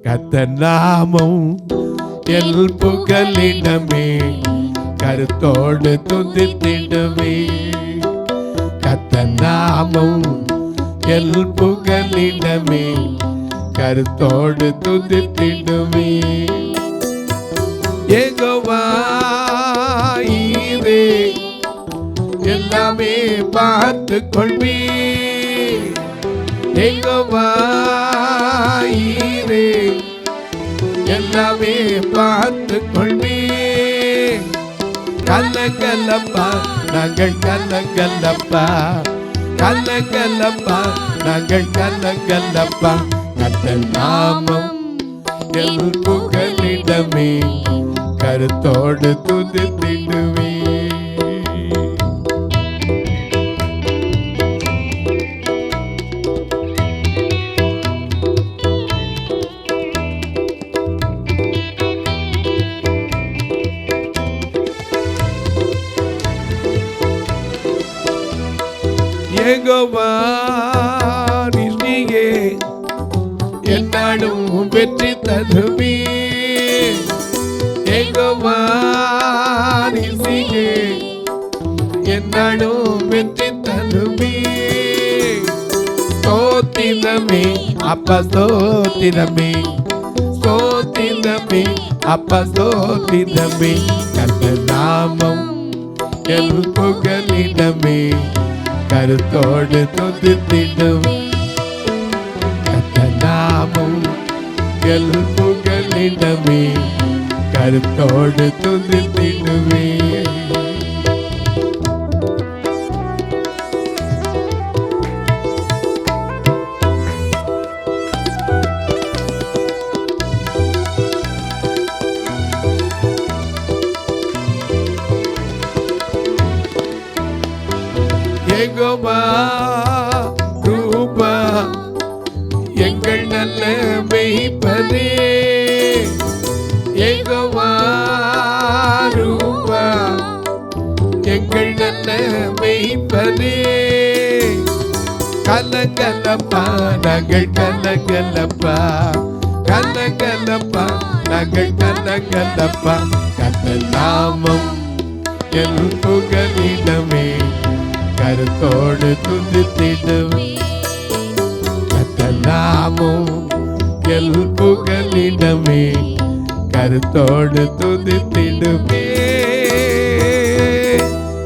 கர்த்தர் நாமம் எல் புகலிடமே, கருத்தோடு துதித்திடுவே. கர்த்தர் நாமம் எல் புகலிடமே, கருத்தோடு துதித்திடுவே. யெகோவா ஈரே, எல்லாமே பார்த்து கொள்வே. யெகோவா ஈரே, எல்லாமே பார்த்து கொள்வே. கலங்கலப்பா நாங்கள் கலங்கலப்பா, கலங்கலப்பா நாங்கள் கலங்கலப்பா. கர்த்தர் நாமம் எல் புகலிடமே, கருத்தோடு துதித்திடுவே. யெகோவா நீயே என்னாலும் வெற்றி தருவே. யெகோவா நீயே என்னாலும் வெற்றி தருவே. ஸ்தோத்திரமே அப்பா ஸ்தோத்திரமே, ஸ்தோத்திரமே அப்பா ஸ்தோத்திரமே. கர்த்தர் நாமம் எல் புகலிடமே, கருத்தோடு துதித்திடும். கர்த்தர் நாமம் எல் புகலிடமே, கருத்தோடு துதித்திடுவே. யெகோவா ரூபா எங்கள் நல்ல மேய்ப்பரே. யெகோவா ரூபா எங்கள் நல்ல மேய்ப்பரே. கலங்கலப்பா நாங்கள் கலங்கலப்பா, கலங்கலப்பா நாங்கள் கலங்கலப்பா. கர்த்தர் நாமம் எல் புகலிடமே, கருத்தோடு துதித்திடுவே. கர்த்தர் நாமம் எல் புகலிடமே, கருத்தோடு துதித்திடுவே.